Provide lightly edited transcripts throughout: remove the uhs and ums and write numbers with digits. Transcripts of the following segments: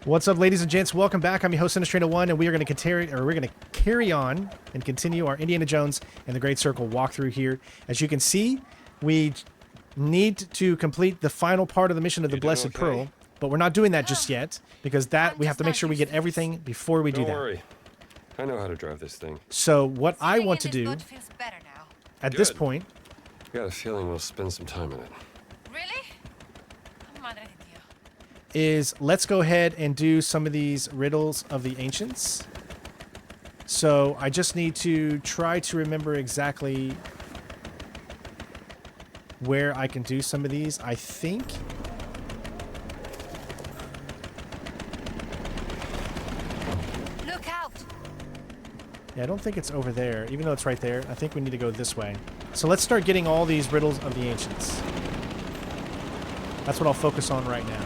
What's up, ladies and gents? Welcome back. I'm your host, Sinistray1, and we are going to carry on and continue our Indiana Jones and the Great Circle walkthrough here. As you can see, we need to complete the final part of the mission of the Blessed Pearl, but we're not doing that just yet because we have to make sure we get everything before we do that. Don't worry, I know how to drive this thing. So what I want to do at this point, I got a feeling we'll spend some time in it. is let's go ahead and do some of these riddles of the ancients. So I just need to try to remember exactly where I can do some of these. I think look out. Yeah, I don't think it's over there, even though it's right there. I think we need to go this way. So let's start getting all these riddles of the ancients. That's what I'll focus on right now.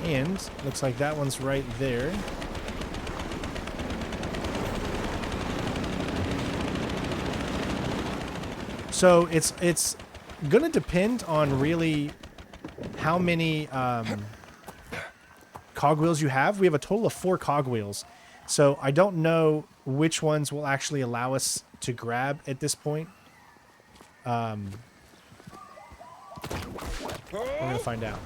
And looks like that one's right there. So it's gonna depend on really how many cogwheels you have. We have a total of 4 cogwheels, so I don't know which ones will actually allow us to grab at this point. We're gonna find out.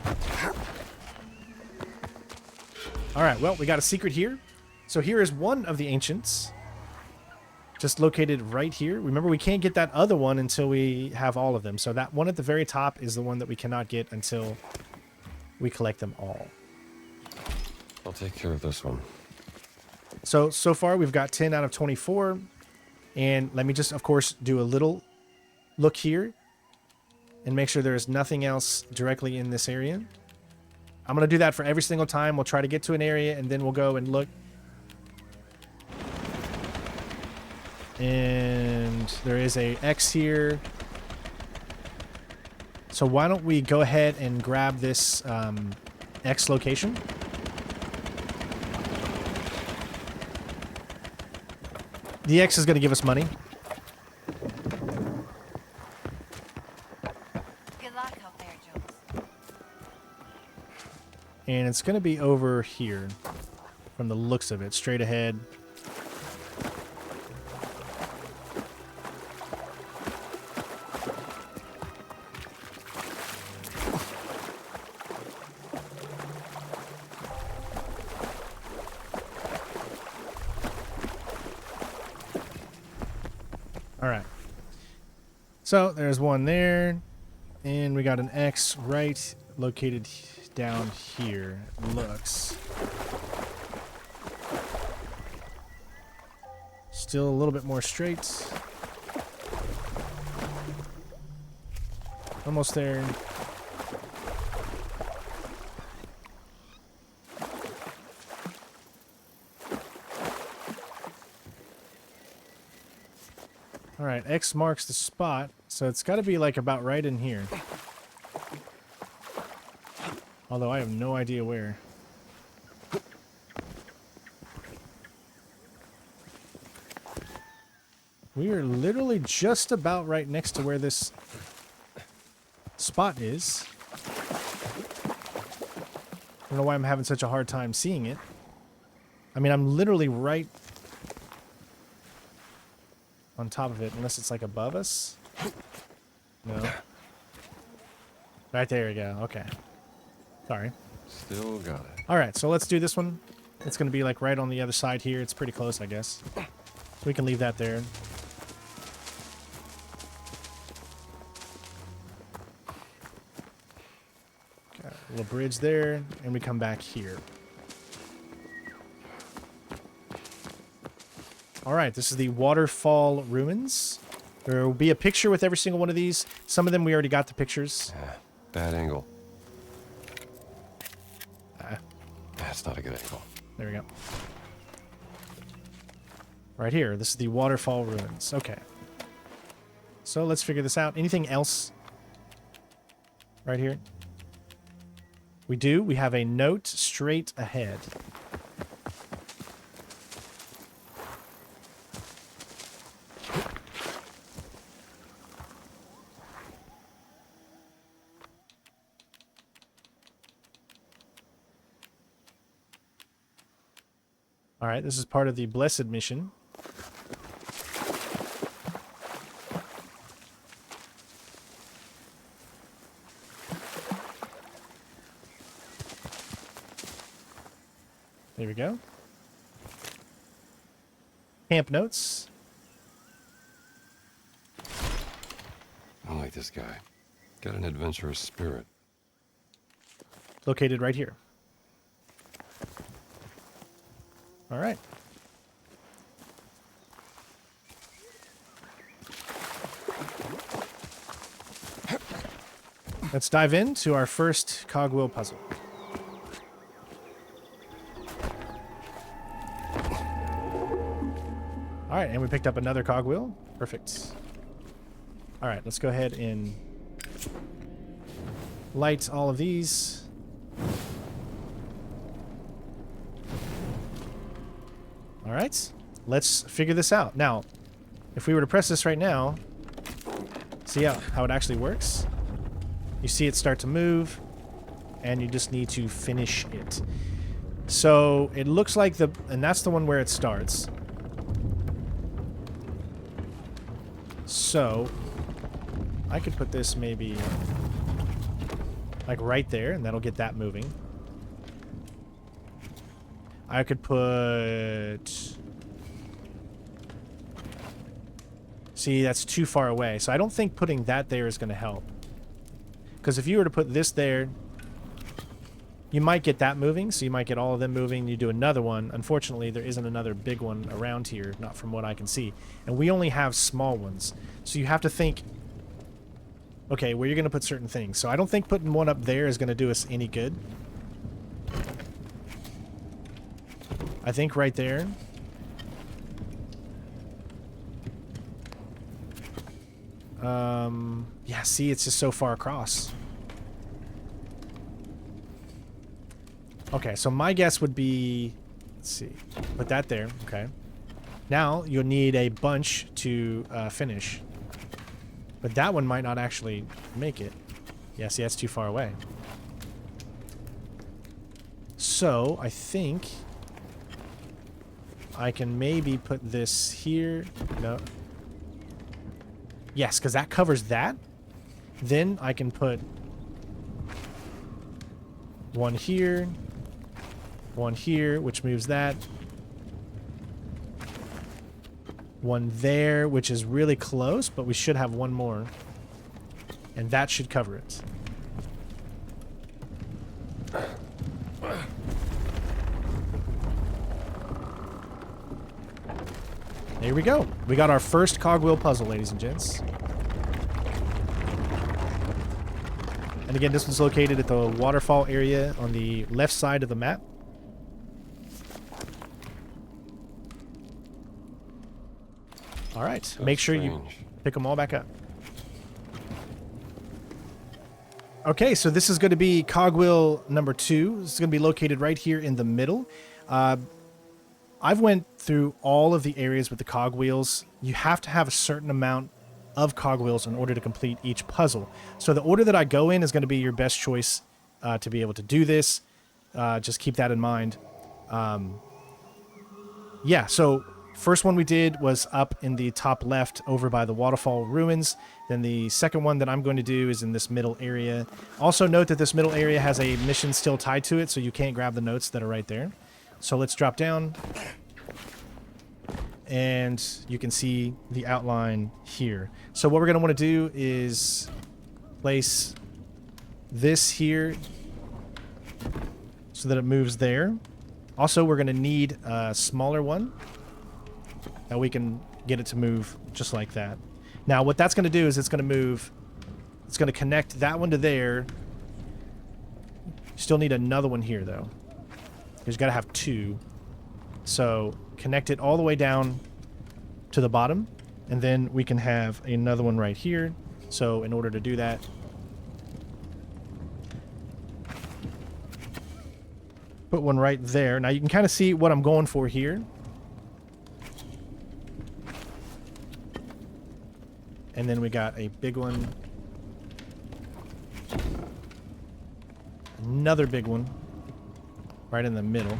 Alright, well, we got a secret here. So here is one of the ancients. Just located right here. Remember, we can't get that other one until we have all of them. So that one at the very top is the one that we cannot get until we collect them all. I'll take care of this one. So far we've got 10 out of 24. And let me just, of course, do a little look here and make sure there is nothing else directly in this area. I'm going to do that for every single time. We'll try to get to an area, and then we'll go and look. And there is a X here. So why don't we go ahead and grab this X location. The X is going to give us money. And it's going to be over here from the looks of it, straight ahead. All right. So there's one there, and we got an X right located down here. Looks still a little bit more straight. Almost there. All right, X marks the spot, so it's got to be like about right in here. Although I have no idea where. We are literally just about right next to where this spot is. I don't know why I'm having such a hard time seeing it. I mean, I'm literally right on top of it, unless it's like above us. No. Right there we go. Okay. Sorry. Still got it. All right, so let's do this one. It's going to be like right on the other side here. It's pretty close, I guess. We can leave that there. Got a little bridge there, and we come back here. All right, this is the Waterfall ruins. There will be a picture with every single one of these. Some of them we already got the pictures. Yeah, bad angle. That's not a good angle. There we go. Right here. This is the Waterfall ruins. Okay. So let's figure this out. Anything else? Right here. We do. We have a note straight ahead. All right, this is part of the Blessed mission. There we go. Camp notes. I like this guy. Got an adventurous spirit. Located right here. All right. Let's dive into our first cogwheel puzzle. All right, and we picked up another cogwheel. Perfect. All right, let's go ahead and light all of these. All right, let's figure this out. Now, if we were to press this right now, see how it actually works? You see it start to move, and you just need to finish it. So it looks like and that's the one where it starts. So I could put this maybe like right there, and that'll get that moving. I could put... See, that's too far away. So I don't think putting that there is going to help. Because if you were to put this there, you might get that moving. So you might get all of them moving. You do another one. Unfortunately, there isn't another big one around here, not from what I can see. And we only have small ones. So you have to think, okay, where you're going to put certain things. So I don't think putting one up there is going to do us any good. I think right there. Yeah, see, it's just so far across. Okay, so my guess would be, let's see, put that there. Okay. Now you'll need a bunch to finish. But that one might not actually make it. Yeah, see, that's too far away. So I think I can maybe put this here. No. Yes, because that covers that. Then I can put one here, which moves that. One there, which is really close, but we should have one more. And that should cover it. There we go. We got our first cogwheel puzzle, ladies and gents. And again, this was located at the Waterfall area on the left side of the map. All right. So make sure you pick them all back up. Okay, so this is going to be cogwheel number 2. This is going to be located right here in the middle. I've went through all of the areas with the cogwheels. You have to have a certain amount of cogwheels in order to complete each puzzle. So the order that I go in is going to be your best choice to be able to do this. Just keep that in mind. Yeah, so first one we did was up in the top left over by the Waterfall ruins. Then the second one that I'm going to do is in this middle area. Also note that this middle area has a mission still tied to it, so you can't grab the notes that are right there. So let's drop down. And you can see the outline here. So what we're going to want to do is place this here so that it moves there. Also, we're going to need a smaller one that we can get it to move just like that. Now, what that's going to do is it's going to move, it's going to connect that one to there. You still need another one here, though. You've got to have 2. So connect it all the way down to the bottom, and then we can have another one right here. So in order to do that, put one right there. Now you can kind of see what I'm going for here. And then we got a big one. Another big one right in the middle.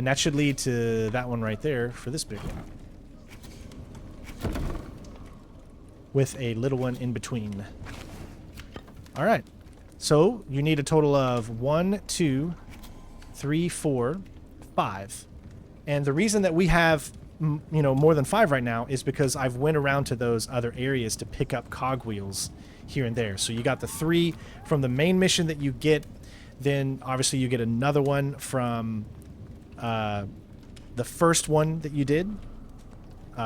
And that should lead to that one right there for this big one. With a little one in between. All right. So you need a total of 1, 2, 3, 4, 5. And the reason that we have, more than 5 right now is because I've went around to those other areas to pick up cogwheels here and there. So you got the 3 from the main mission that you get. Then obviously you get another one from the first one that you did.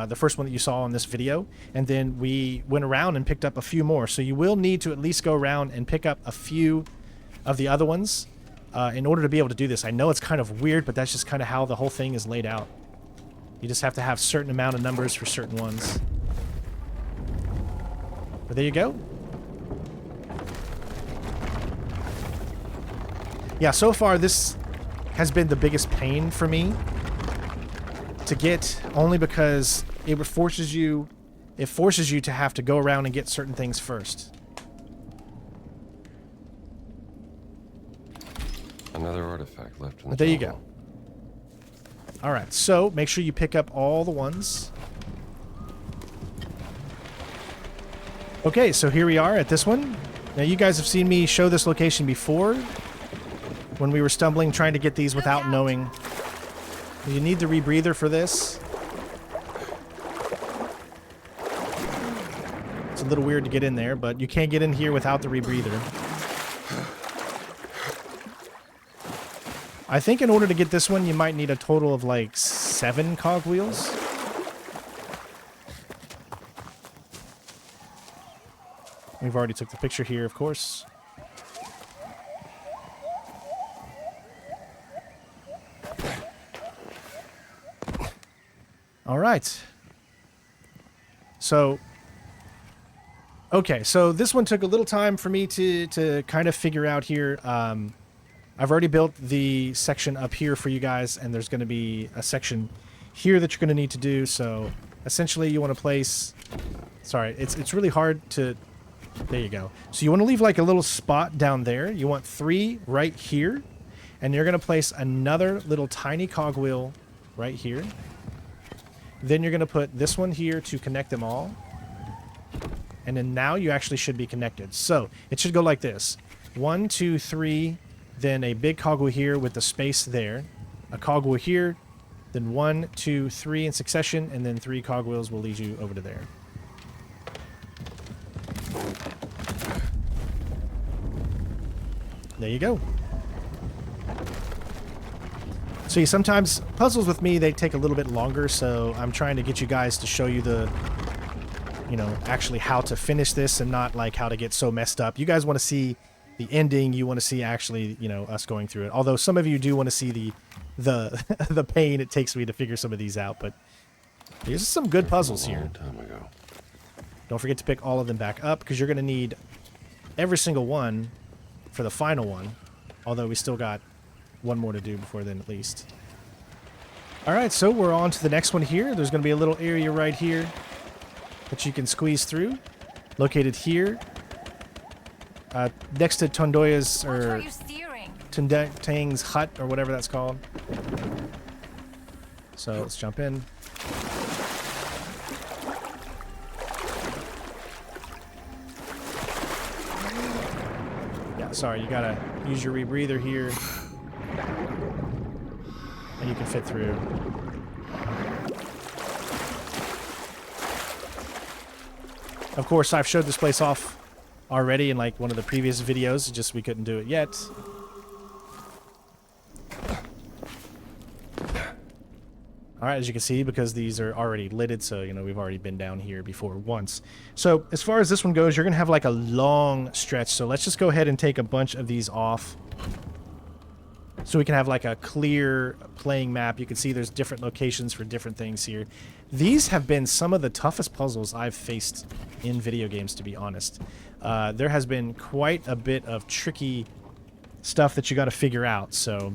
The first one that you saw in this video. And then we went around and picked up a few more. So you will need to at least go around and pick up a few of the other ones in order to be able to do this. I know it's kind of weird, but that's just kind of how the whole thing is laid out. You just have to have certain amount of numbers for certain ones. But there you go. Yeah, so far this has been the biggest pain for me to get, only because it forces you to have to go around and get certain things first. Another artifact left in the But there you jungle. go. Alright, so make sure you pick up all the ones. Okay, so here we are at this one. Now you guys have seen me show this location before when we were stumbling trying to get these without knowing. You need the rebreather for this. It's a little weird to get in there, but you can't get in here without the rebreather. I think in order to get this one, you might need a total of like 7 cogwheels. We've already took the picture here, of course. All right. So, okay, so this one took a little time for me to kind of figure out here. I've already built the section up here for you guys, and there's going to be a section here that you're going to need to do. So, essentially, you want to place... Sorry, it's really hard to... There you go. So you want to leave like a little spot down there. You want 3 right here, and you're going to place another little tiny cogwheel right here. Then you're going to put this one here to connect them all. And then now you actually should be connected. So it should go like this. 1, 2, 3, then a big cogwheel here with the space there. A cogwheel here, then 1, 2, 3 in succession, and then 3 cogwheels will lead you over to there. There you go. See, sometimes puzzles with me, they take a little bit longer, so I'm trying to get you guys to show you the, actually how to finish this and not like how to get so messed up. You guys want to see the ending. You want to see actually, us going through it. Although some of you do want to see the the pain it takes me to figure some of these out, but there's some good puzzles here. Time ago. Don't forget to pick all of them back up, because you're going to need every single one for the final one, although we still got one more to do before then at least. Alright, so we're on to the next one here. There's going to be a little area right here that you can squeeze through, located here, next to Tondoya's, or Tang's hut, or whatever that's called. So let's jump in. Yeah, sorry, you gotta use your rebreather here. And you can fit through. Of course, I've showed this place off already in like one of the previous videos, just we couldn't do it yet. Alright, as you can see, because these are already lidded, so, we've already been down here before once. So, as far as this one goes, you're going to have like a long stretch, so let's just go ahead and take a bunch of these off. So we can have like a clear playing map. You can see there's different locations for different things here. These have been some of the toughest puzzles I've faced in video games, to be honest. There has been quite a bit of tricky stuff that you got to figure out, so...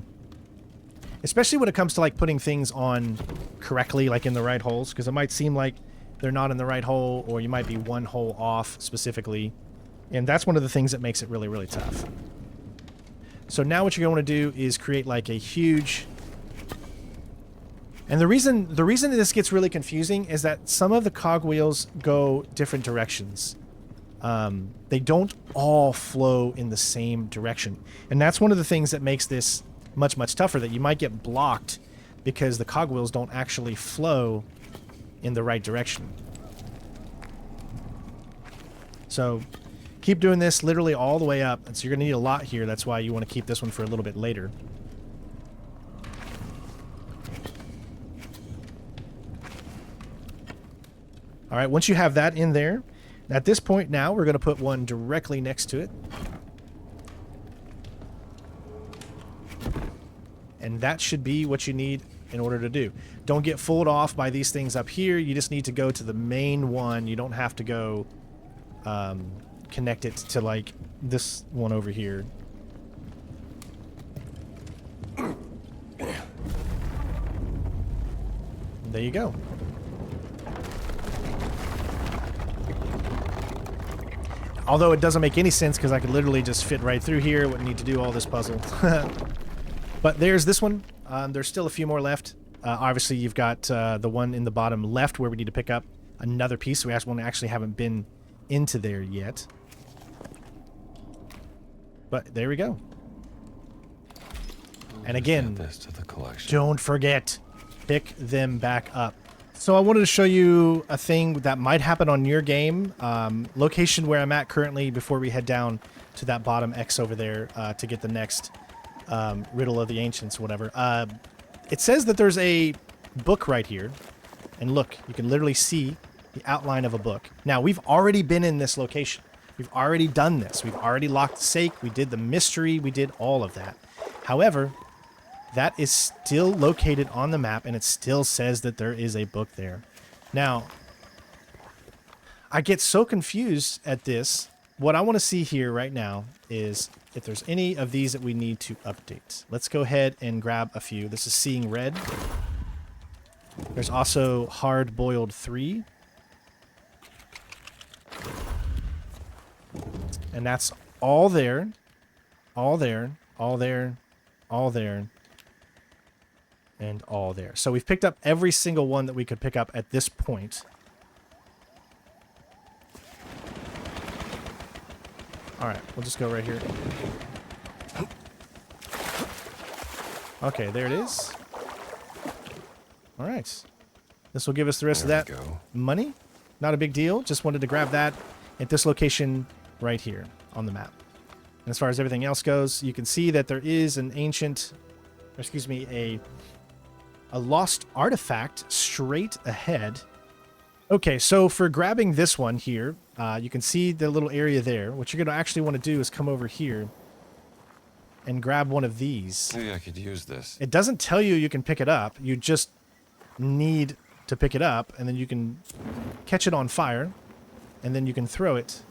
Especially when it comes to like putting things on correctly, like in the right holes, because it might seem like they're not in the right hole, or you might be one hole off specifically. And that's one of the things that makes it really, really tough. So now what you're going to do is create like a huge And the reason this gets really confusing is that some of the cogwheels go different directions. They don't all flow in the same direction. And that's one of the things that makes this much, much tougher, that you might get blocked because the cogwheels don't actually flow in the right direction. So keep doing this literally all the way up. And so you're going to need a lot here. That's why you want to keep this one for a little bit later. All right, once you have that in there, at this point now, we're going to put one directly next to it. And that should be what you need in order to do. Don't get fooled off by these things up here. You just need to go to the main one. You don't have to go connect it to, like, this one over here. There you go. Although it doesn't make any sense because I could literally just fit right through here. Wouldn't need to do all this puzzle. But there's this one. There's still a few more left. Obviously, you've got the one in the bottom left where we need to pick up another piece. We actually haven't been into there yet. But there we go. And again, this to the collection. don't forget, pick them back up. So I wanted to show you a thing that might happen on your game. Location where I'm at currently before we head down to that bottom X over there to get the next Riddle of the Ancients, whatever. It says that there's a book right here. And look, you can literally see the outline of a book. Now, we've already been in this location. We've already done this. We've already locked the safe. We did the mystery. We did all of that. However, that is still located on the map, and it still says that there is a book there. Now, I get so confused at this. What I want to see here right now is if there's any of these that we need to update. Let's go ahead and grab a few. This is Seeing Red. There's also Hard Boiled 3. And that's all there. All there. All there. All there. And all there. So we've picked up every single one that we could pick up at this point. Alright, we'll just go right here. Okay, there it is. Alright. This will give us the rest of that money. Not a big deal. Just wanted to grab that at this location right here on the map. And as far as everything else goes, you can see that there is an ancient, or excuse me, a lost artifact straight ahead. Okay, so for grabbing this one here, you can see the little area there. What you're going to actually want to do is come over here and grab one of these. Maybe I could use this. It doesn't tell you you can pick it up. You just need to pick it up, and then you can catch it on fire, and then you can throw it.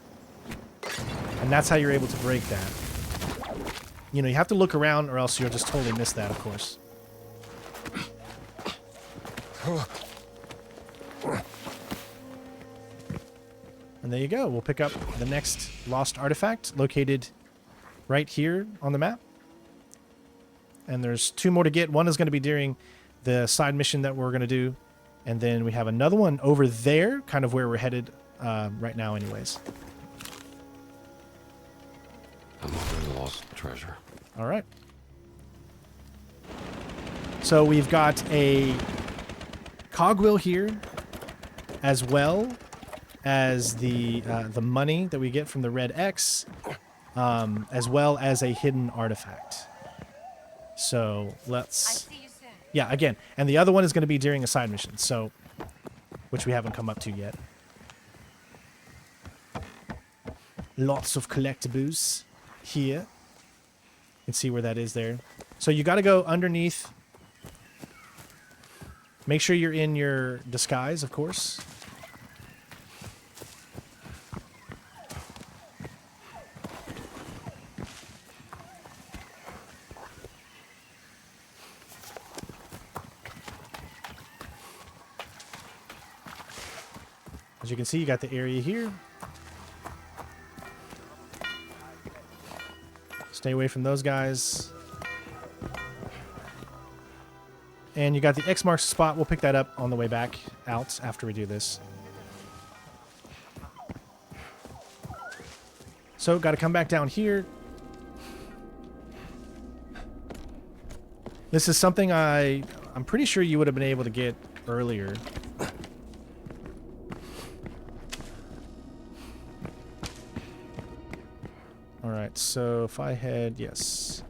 And that's how you're able to break that. You know, you have to look around, or else you'll just totally miss that, of course. And there you go. We'll pick up the next lost artifact located right here on the map. And there's two more to get. One is going to be during the side mission that we're going to do. And then we have another one over there, kind of where we're headed right now anyways. I'm over the lost treasure. All right. So we've got a cogwheel here, as well as the money that we get from the red X, as well as a hidden artifact. So let's... Yeah, again. And the other one is going to be during a side mission, so which we haven't come up to yet. Lots of collectibles here. You can see where that is there. So you got to go underneath. Make sure you're in your disguise, of course. As you can see, you got the area here. Stay away from those guys. And you got the X marks the spot. We'll pick that up on the way back out after we do this. So, got to come back down here. This is something I'm pretty sure you would have been able to get earlier. Alright, so if I head... Yes.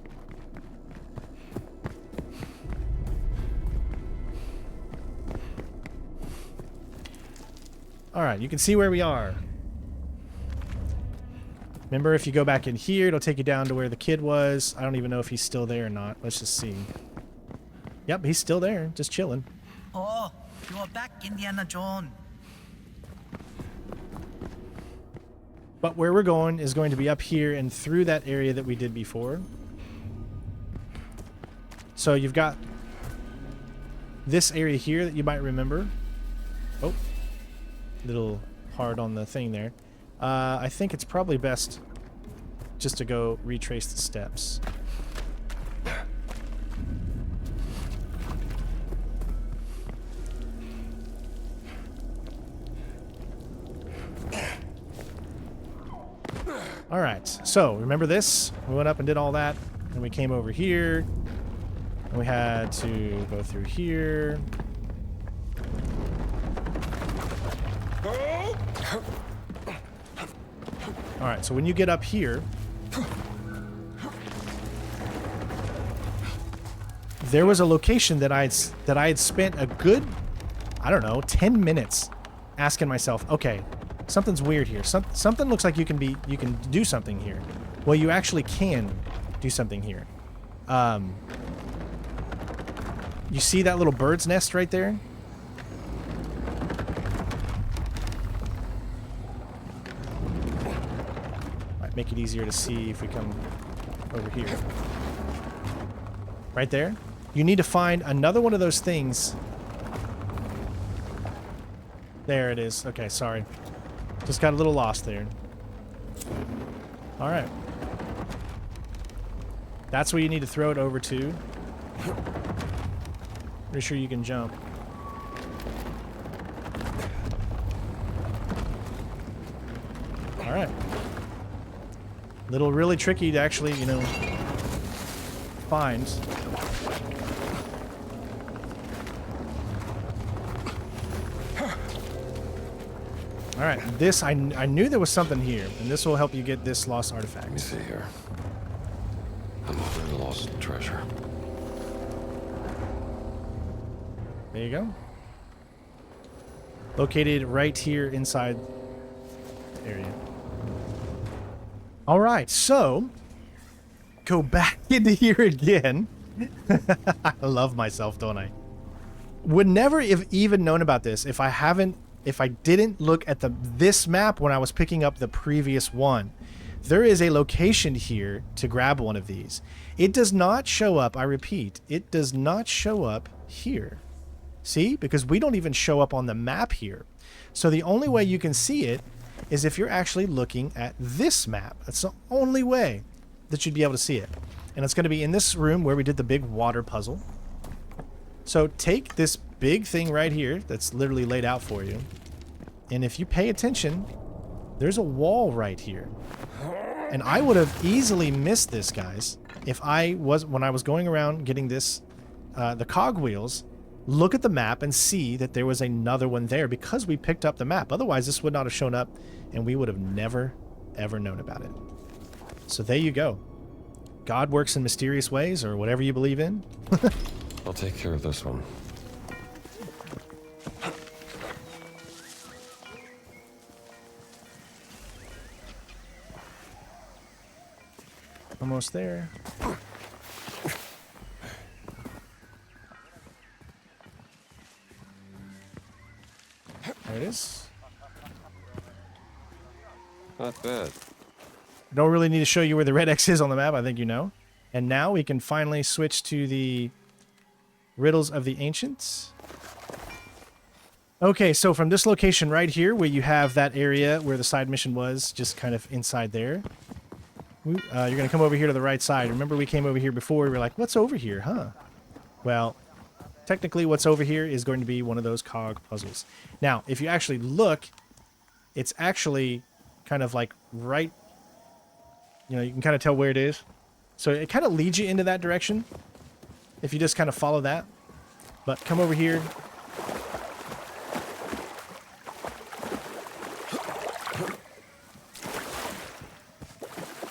Alright, you can see where we are. Remember, if you go back in here, it'll take you down to where the kid was. I don't even know if he's still there or not. Let's just see. Yep, he's still there, just chilling. Oh, you're back, Indiana Jones. But where we're going is going to be up here and through that area that we did before. So you've got this area here that you might remember. Oh, little hard on the thing there. I think it's probably best just to go retrace the steps. All right, so remember this? We went up and did all that, and we came over here, and we had to go through here. All right, so when you get up here, there was a location that I had spent a good, I don't know, 10 minutes asking myself, okay, something's weird here. Something looks like you can do something here. Well, you actually can do something here. You see that little bird's nest right there? Might make it easier to see if we come over here. Right there. You need to find another one of those things. There it is. Okay, sorry. Just got a little lost there. All right. That's where you need to throw it over to. Pretty sure you can jump. All right. Really tricky to actually, you know, find. All right, this, I knew there was something here, and this will help you get this lost artifact. Let me see here. Another lost treasure. There you go. Located right here inside the area. All right, so go back into here again. I love myself, don't I? Would never have even known about this if I didn't look at this map when I was picking up the previous one. There is a location here to grab one of these. It does not show up, I repeat, it does not show up here. See? Because we don't even show up on the map here. So the only way you can see it is if you're actually looking at this map. That's the only way that you'd be able to see it. And it's going to be in this room where we did the big water puzzle. So take this big thing right here that's literally laid out for you. And if you pay attention, there's a wall right here. And I would have easily missed this, guys, if when I was going around getting this, the cogwheels, look at the map and see that there was another one there because we picked up the map. Otherwise, this would not have shown up and we would have never, ever known about it. So there you go. God works in mysterious ways, or whatever you believe in. I'll take care of this one. Almost there. There it is. Not bad. Don't really need to show you where the red X is on the map, I think you know. And now we can finally switch to the Riddles of the Ancients. Okay, so from this location right here, where you have that area where the side mission was, just kind of inside there, you're going to come over here to the right side. Remember we came over here before, we were like, what's over here, huh? Well, technically what's over here is going to be one of those cog puzzles. Now, if you actually look, it's actually kind of like right, you know, you can kind of tell where it is. So it kind of leads you into that direction if you just kind of follow that. But come over here.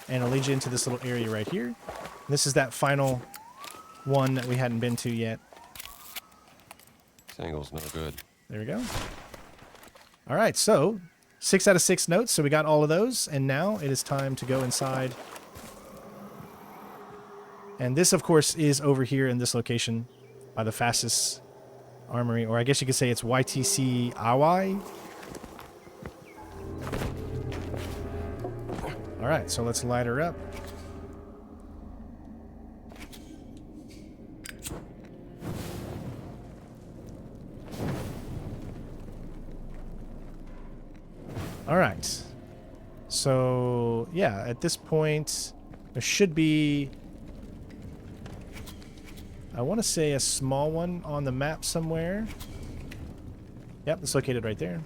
And it'll lead you into this little area right here. This is that final one that we hadn't been to yet. This angle's no good. There we go. All right, so 6 out of 6 notes. So we got all of those. And now it is time to go inside. And this, of course, is over here in this location by the fastest armory. Or I guess you could say it's YTC Sawai. All right, so let's light her up. All right. So, yeah, at this point, there should be, I want to say, a small one on the map somewhere. Yep, it's located right there.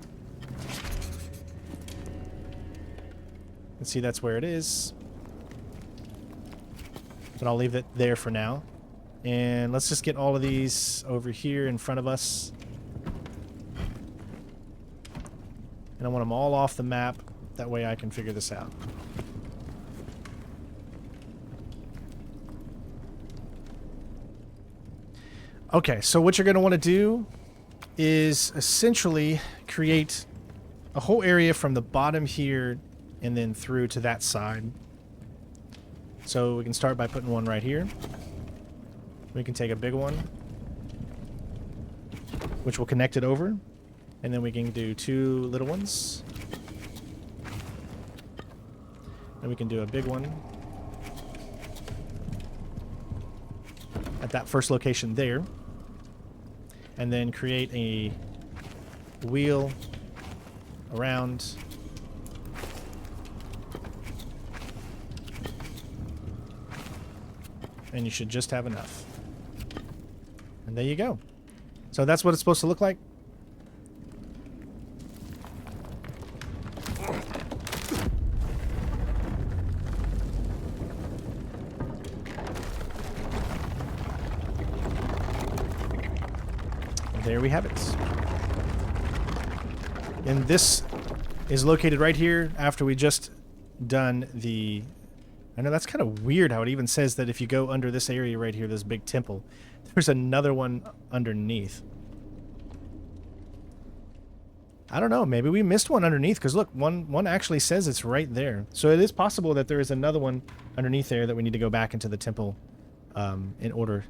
Let's see, that's where it is. But I'll leave it there for now. And let's just get all of these over here in front of us. And I want them all off the map. That way I can figure this out. Okay, so what you're going to want to do is essentially create a whole area from the bottom here and then through to that side. So we can start by putting one right here. We can take a big one, which will connect it over. And then we can do 2 little ones. Then we can do a big one at that first location there. And then create a wheel around. And you should just have enough. And there you go. So that's what it's supposed to look like. There we have it. And this is located right here after we just done the... I know that's kind of weird how it even says that if you go under this area right here, this big temple, there's another one underneath. I don't know. Maybe we missed one underneath because look, one actually says it's right there. So it is possible that there is another one underneath there that we need to go back into the temple in order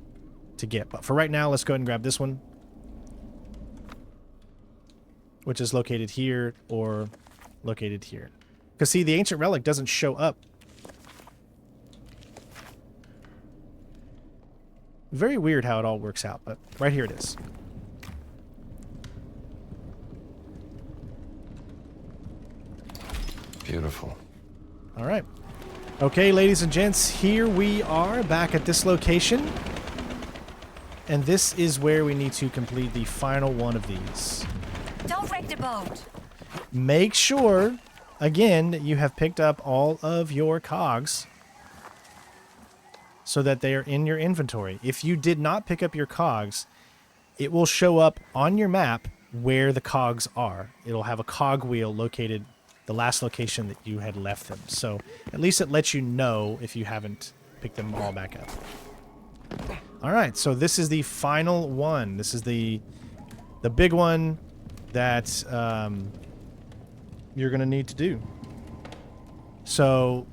to get. But for right now, let's go ahead and grab this one, which is located here or located here. Because see, the ancient relic doesn't show up. Very weird how it all works out, but right here it is. Beautiful. All right. Okay, ladies and gents, here we are back at this location. And this is where we need to complete the final one of these. Don't wreck the boat. Make sure, again, you have picked up all of your cogs so that they are in your inventory. If you did not pick up your cogs, it will show up on your map where the cogs are. It'll have a cog wheel located the last location that you had left them. So at least it lets you know if you haven't picked them all back up. All right, so this is the final one. This is the big one that you're going to need to do. So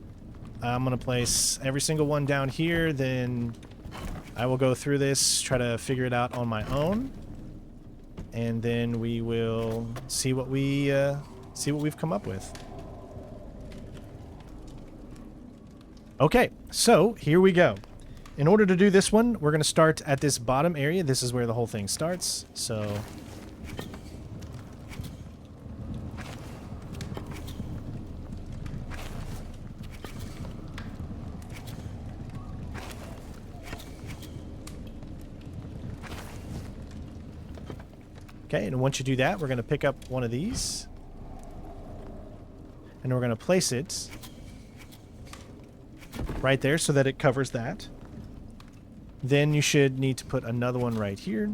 I'm going to place every single one down here, then I will go through this, try to figure it out on my own, and then we will see what we've come up with. Okay, so here we go. In order to do this one, we're going to start at this bottom area. This is where the whole thing starts. So Okay, and once you do that, we're going to pick up one of these. And we're going to place it right there so that it covers that. Then you should need to put another one right here.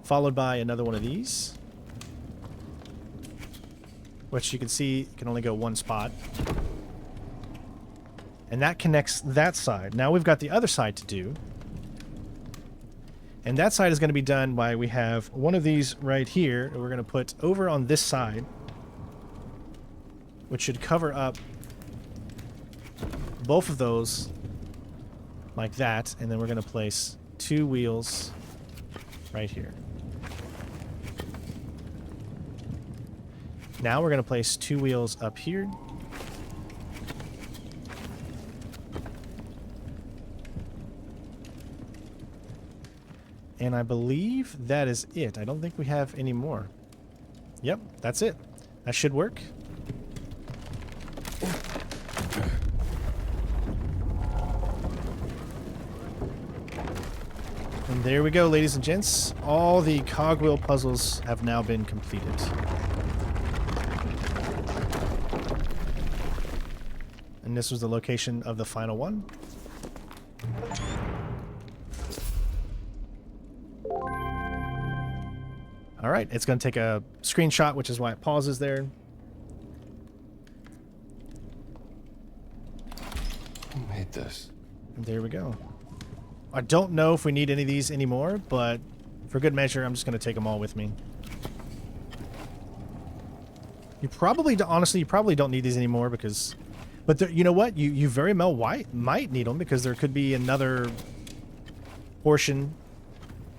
Followed by another one of these. Which you can see can only go one spot. And that connects that side. Now we've got the other side to do. And that side is going to be done by, we have one of these right here, and we're going to put over on this side, which should cover up both of those like that, and then we're going to place 2 wheels right here. Now we're going to place 2 wheels up here. And I believe that is it. I don't think we have any more. Yep, that's it. That should work. And there we go, ladies and gents. All the cogwheel puzzles have now been completed. And this was the location of the final one. All right, it's going to take a screenshot, which is why it pauses there. Who made this? And there we go. I don't know if we need any of these anymore, but for good measure, I'm just going to take them all with me. You probably, honestly, you probably don't need these anymore because... But you know what? You very well might need them because there could be another portion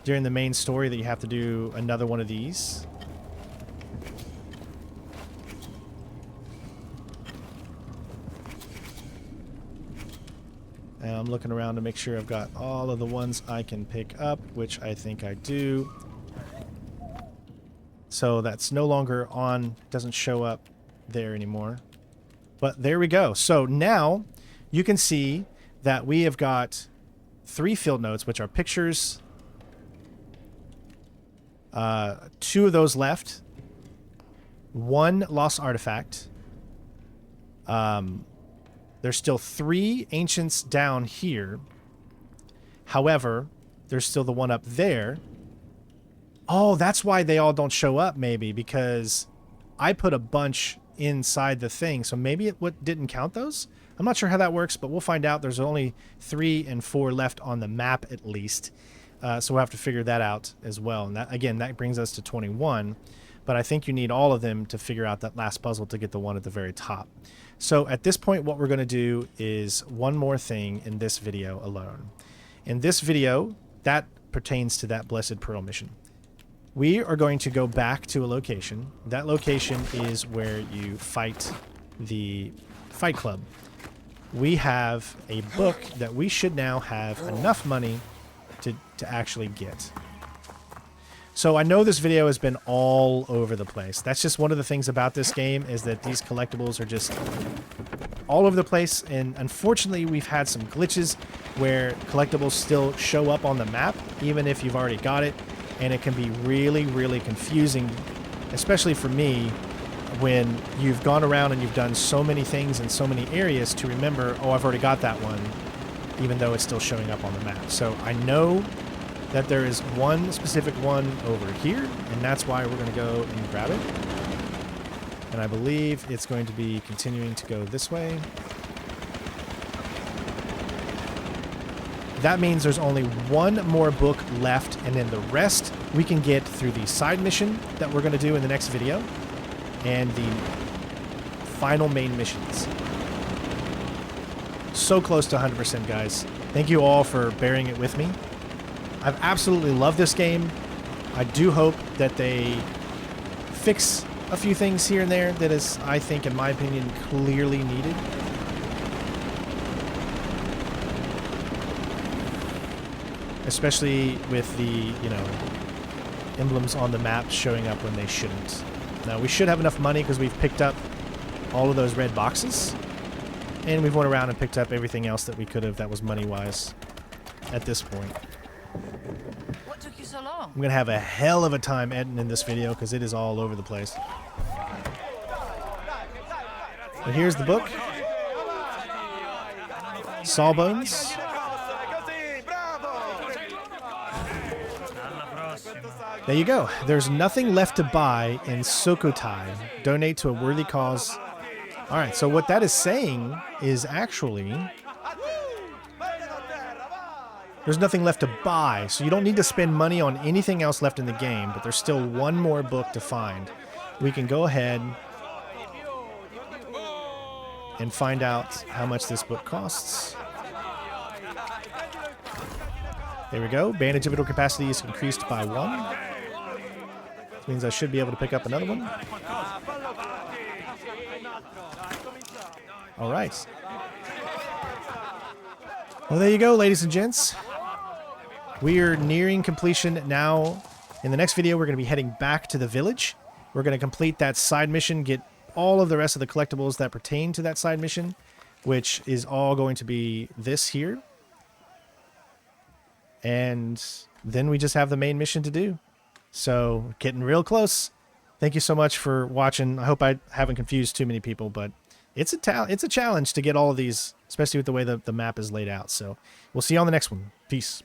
during the main story that you have to do another one of these. And I'm looking around to make sure I've got all of the ones I can pick up, which I think I do. So that's no longer on, doesn't show up there anymore. But there we go. So now you can see that we have got 3 field notes, which are pictures. 2 of those left. 1 lost artifact. There's still 3 ancients down here. However, there's still the one up there. Oh, that's why they all don't show up, maybe, because I put a bunch inside the thing. So maybe it didn't count those? I'm not sure how that works, but we'll find out. There's only 3 and 4 left on the map, at least. So we'll have to figure that out as well. And that, again, that brings us to 21. But I think you need all of them to figure out that last puzzle to get the one at the very top. So at this point, what we're going to do is one more thing in this video alone. In this video, that pertains to that Blessed Pearl mission. We are going to go back to a location. That location is where you fight the Fight Club. We have a book that we should now have enough money to actually get. So I know this video has been all over the place. That's just one of the things about this game, is that these collectibles are just all over the place. And unfortunately, we've had some glitches where collectibles still show up on the map, even if you've already got it. And it can be really, really confusing, especially for me, when you've gone around and you've done so many things in so many areas to remember, oh, I've already got that one, even though it's still showing up on the map. So I know that there is one specific one over here, and that's why we're going to go and grab it. And I believe it's going to be continuing to go this way. That means there's only one more book left, and then the rest we can get through the side mission that we're going to do in the next video, and the final main missions. So close to 100%, guys. Thank you all for bearing it with me. I've absolutely loved this game. I do hope that they fix a few things here and there that is, I think, in my opinion, clearly needed. Especially with the, emblems on the map showing up when they shouldn't. Now, we should have enough money because we've picked up all of those red boxes. And we've went around and picked up everything else that we could have that was money-wise at this point. What took you so long? I'm going to have a hell of a time editing this video because it is all over the place. But here's the book. Sawbones. There you go. There's nothing left to buy in Sukhothai. Donate to a worthy cause. All right, so what that is saying is actually there's nothing left to buy, so you don't need to spend money on anything else left in the game, but there's still one more book to find. We can go ahead and find out how much this book costs. There we go. Bandage inventory capacity is increased by 1. This means I should be able to pick up another one. All right. Well, there you go, ladies and gents. We are nearing completion now. In the next video, we're going to be heading back to the village. We're going to complete that side mission, get all of the rest of the collectibles that pertain to that side mission, which is all going to be this here. And then we just have the main mission to do. So, getting real close. Thank you so much for watching. I hope I haven't confused too many people, but it's a challenge to get all of these, especially with the way the map is laid out. So, we'll see you on the next one. Peace.